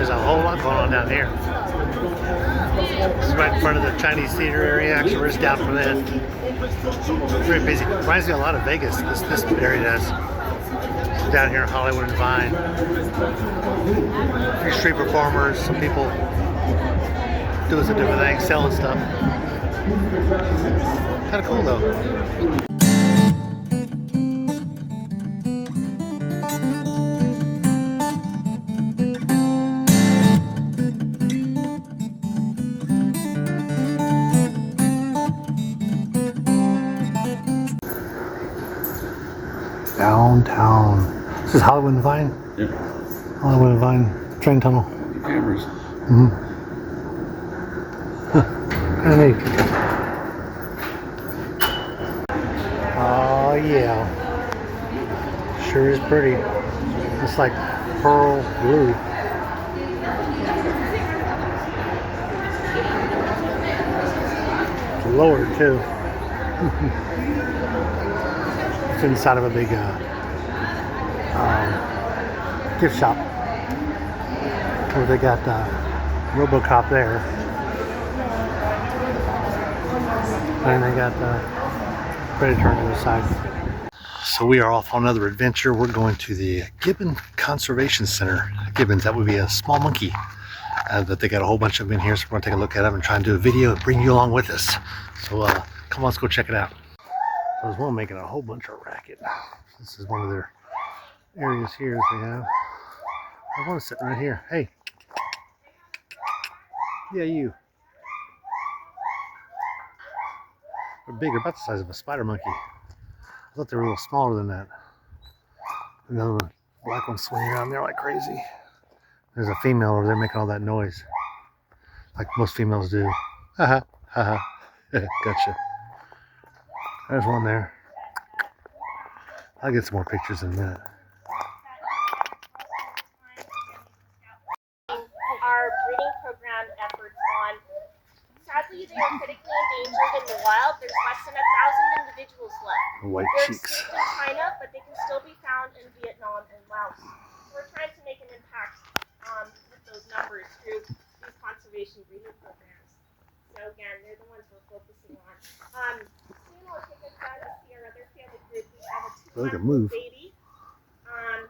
There's a whole lot going on down here. This is right in front of the Chinese theater area. Actually, we're just down from it. Very busy. Reminds me a lot of Vegas. This area does. Down here in Hollywood and Vine. A few street performers. Some people doing some different things, selling stuff. Kind of cool though. Downtown. This is Hollywood and Vine? Yeah. Hollywood and Vine train tunnel. Cameras. Mm-hmm. Kind of neat. Oh yeah. Sure is pretty. It's like pearl blue. It's lower too. It's inside of a big gift shop where they got RoboCop there, and they got Predator on the other side. So we are off on another adventure. We're going to the Gibbons Conservation Center. Gibbons, that would be a small monkey that they got a whole bunch of them in here. So we're going to take a look at them and try and do a video and bring you along with us. So come on, let's go check it out. There's one making a whole bunch of racket. This is one of their areas here that they have. I want to sit right here. Hey. Yeah, you. They're bigger, about the size of a spider monkey. I thought they were a little smaller than that. Another one, black one swinging around there like crazy. There's a female over there making all that noise. Like most females do. Haha, haha. Gotcha. There's one there. I'll get some more pictures in a minute. Our breeding program efforts on. Sadly, they are critically endangered in the wild. There's less than 1,000 individuals left. White They're cheeks. extinct in China, but they can still be found in Vietnam and Laos. So we're trying to make an impact with those numbers through these conservation breeding programs. So again, they're the ones we're focusing on. Soon I'll take us down to see our other family group. We have a 2-month-old baby, a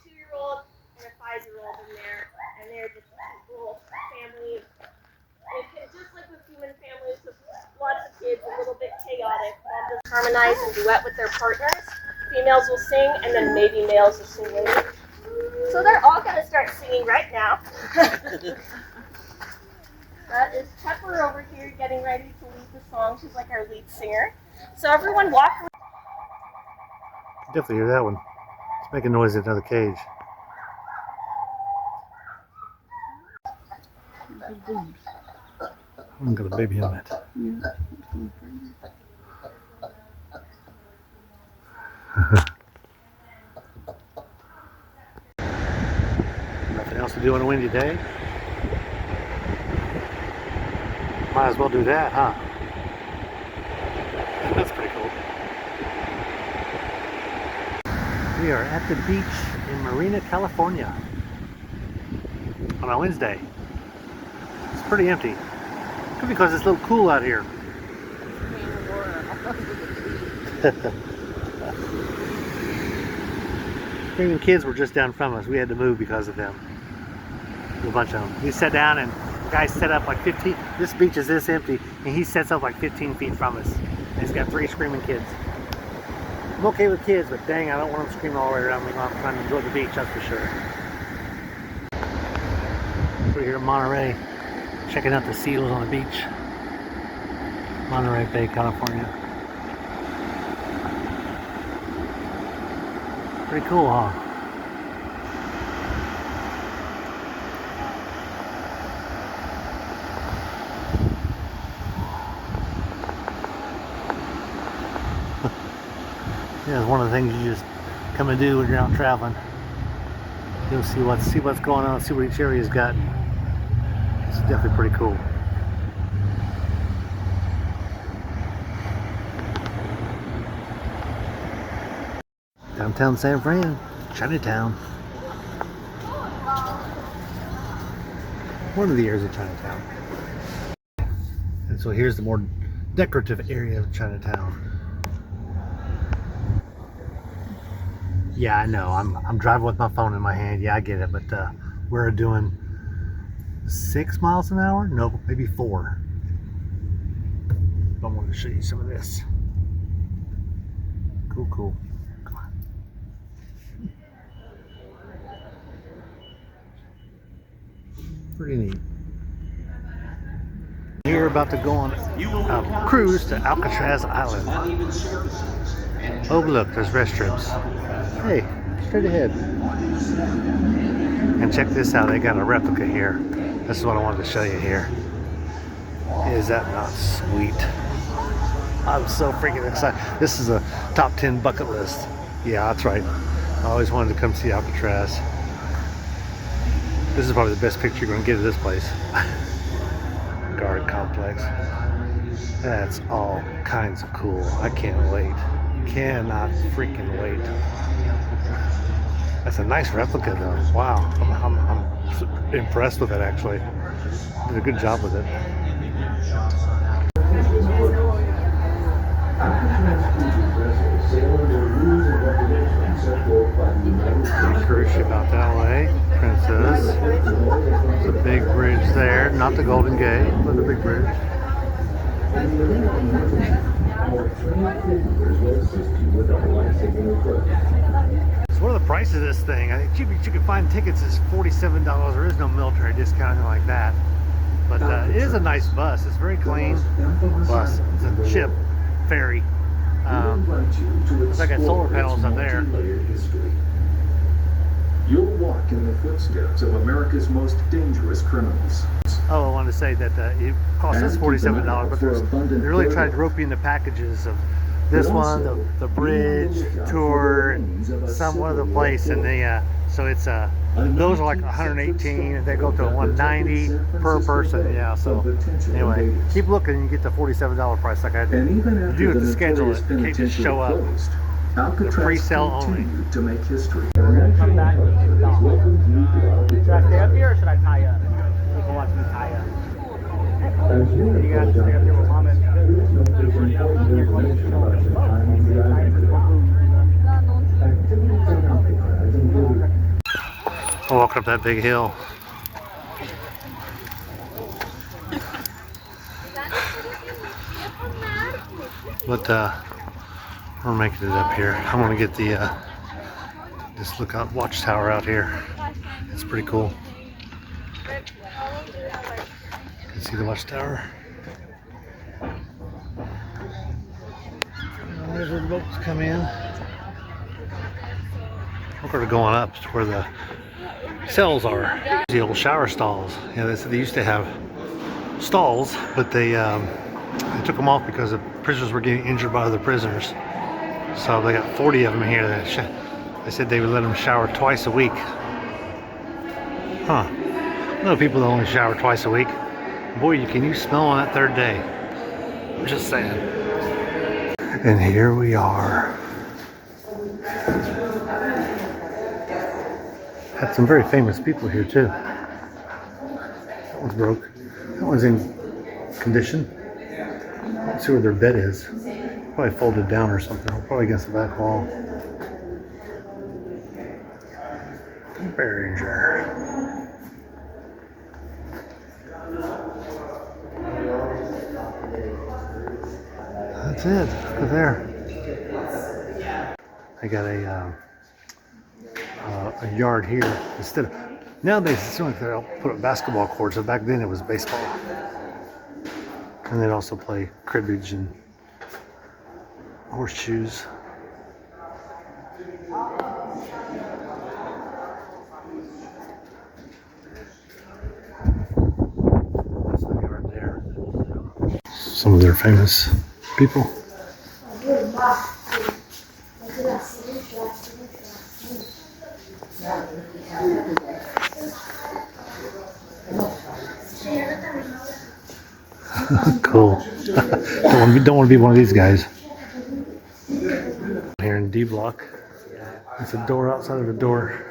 2-year-old, and a 5-year-old in there, and they're just a little family. It's just like with human families, with lots of kids, a little bit chaotic. Mom just harmonize and duet with their partners. Females will sing, and then maybe males will sing with them. So they're all going to start singing right now. That is Pepper over here getting ready to lead the song. She's like our lead singer. So everyone walk around. Definitely hear that one. It's making noise in another cage. I've got a baby on it. Nothing else to do on a windy day? Might as well do that, huh? That's pretty cool. We are at the beach in Marina, California on a Wednesday. It's pretty empty. Could be because it's a little cool out here. Screaming kids were just down from us. We had to move because of them. A bunch of them. We sat down and the guy set up like 15. This beach is this empty, and he sets up like 15 feet from us. And he's got 3 screaming kids. I'm okay with kids, but dang, I don't want them screaming all the way around me while I'm trying to enjoy the beach, that's for sure. We're here in Monterey, checking out the seals on the beach. Monterey Bay, California. Pretty cool, huh? Yeah, it's one of the things you just come and do when you're out traveling. You'll see what's going on, see what each area's got. It's definitely pretty cool. Downtown San Fran, Chinatown. one of the areas of Chinatown. And so here's the more decorative area of Chinatown. Yeah, I know. I'm driving with my phone in my hand. Yeah, I get it. But we're doing 6 miles an hour? No, maybe 4. I wanted to show you some of this. Cool, cool. Come on. Pretty neat. We're about to go on a cruise to Alcatraz Island. Oh, look, there's restrooms. Hey, straight ahead. And check this out, they got a replica here. This is what I wanted to show you here. Is that not sweet? I'm so freaking excited. This is a top 10 bucket list. Yeah, that's right. I always wanted to come see Alcatraz. This is probably the best picture you're going to get of this place. Guard complex. That's all kinds of cool. I can't wait. Cannot freaking wait. That's a nice replica though. Wow. I'm impressed with it actually. Did a good job with it. Cruise ship out that way. Princess. There's a big bridge there. Not the Golden Gate, but the big bridge. So what are the prices of this thing? I think cheapest you can find tickets is $47. There is no military discount or like that. But it is a nice bus. It's very clean bus. It's a ship, ferry. It's like got solar panels up there. You'll walk in the footsteps of America's most dangerous criminals. Oh, I wanted to say that it costs us $47, but they really tried to rope you into packages of this one, the bridge tour, and some other place, and they so it's those are like 118, and they go to 190 per person. Yeah, so anyway, keep looking, and you get the $47 price like I did. You do have to schedule it. You can't just show up. The pre-sale only. To make history. We're gonna come back. Should I stay up here or should I tie up? People watch me tie up. You guys stay up here with mom and We're walking up that big hill. But we're making it up here. I'm gonna get the this lookout watchtower out here. It's pretty cool. You can see the watchtower. And there's where the boats come in. We're going up to where the cells are. The old shower stalls. Yeah, they used to have stalls, but they took them off because the prisoners were getting injured by other prisoners. So they got 40 of them here. They said they would let them shower twice a week. Huh. I know people that only shower twice a week. Boy, can you smell on that third day. I'm just saying. And here we are. Had some very famous people here too. That one's broke. That one's in condition. Let's see where their bed is. Probably folded down or something. Probably against the back wall. Behringer. That's it. Look at there. I got a yard here instead of nowadays. It seems like they'll put up basketball courts. So back then it was baseball, and they'd also play cribbage and horseshoes. That's the yard there. Some of their famous people. Cool. don't want to be one of these guys. Here in D block, it's a door outside of a door.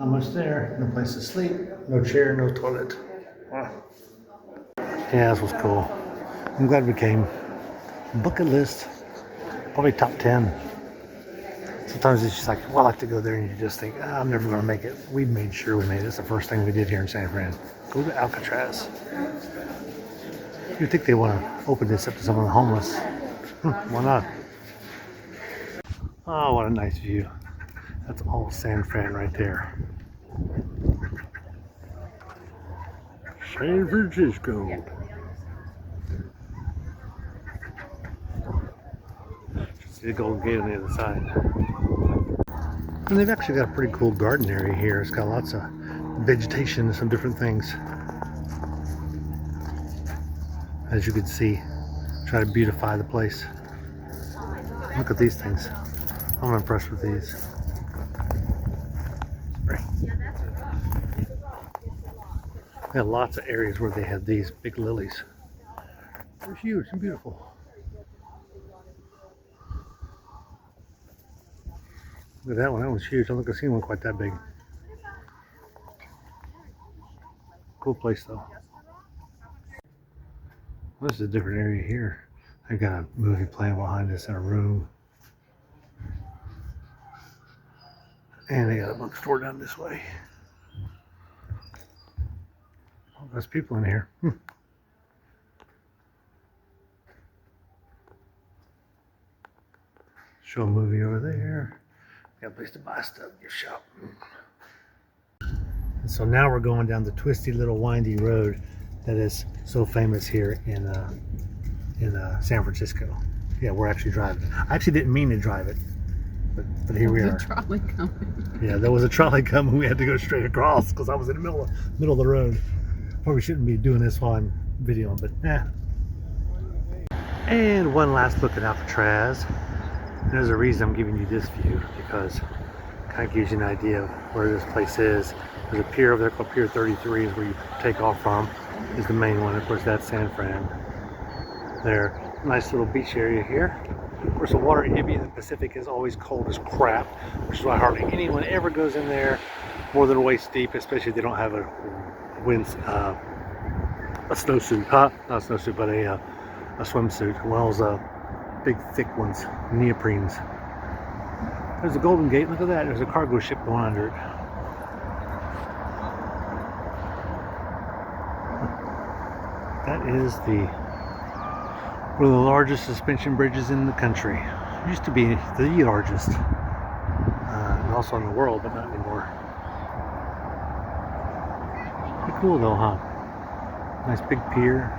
Not much there. No place to sleep. No chair, no toilet. Yeah, this was cool. I'm glad we came. Bucket list. Probably top 10. Sometimes it's just like, well, I like to go there, and you just think, I'm never going to make it. We made sure we made it. It's the first thing we did here in San Fran. Go to Alcatraz. You'd think they want to open this up to some of the homeless. Why not? Oh, what a nice view. That's all San Fran right there. San Francisco. See the Golden Gate on the other side. And they've actually got a pretty cool garden area here. It's got lots of vegetation and some different things. As you can see, try to beautify the place. Look at these things. I'm impressed with these. They have lots of areas where they have these big lilies. They're huge and beautiful. Look at that one. That one's huge. I don't think I've seen one quite that big. Cool place though. This is a different area here. They've got a movie playing behind us in a room. And they got a bookstore down this way. Oh, there's people in here. Show a movie over there. Got a place to buy stuff, gift shop. And so now we're going down the twisty little windy road that is so famous here in San Francisco. Yeah, we're actually driving. I actually didn't mean to drive it, but here we are. There's a trolley coming. Yeah, there was a trolley coming. We had to go straight across because I was in the middle of the road. Probably shouldn't be doing this while I'm videoing, but eh. And one last look at Alcatraz. And there's a reason I'm giving you this view, because it kind of gives you an idea of where this place is. There's a pier over there called Pier 33 is where you take off from, is the main one. Of course, that's San Fran. There, nice little beach area here. Of course, the water in the Pacific is always cold as crap, which is why hardly anyone ever goes in there more than waist deep, especially if they don't have a snowsuit, not a snowsuit, but a swimsuit. Well, those big thick ones, neoprenes. There's a Golden Gate. Look at that. There's a cargo ship going under it. That is one of the largest suspension bridges in the country. It used to be the largest, and also in the world, but not anymore. Pretty cool though, huh? Nice big pier.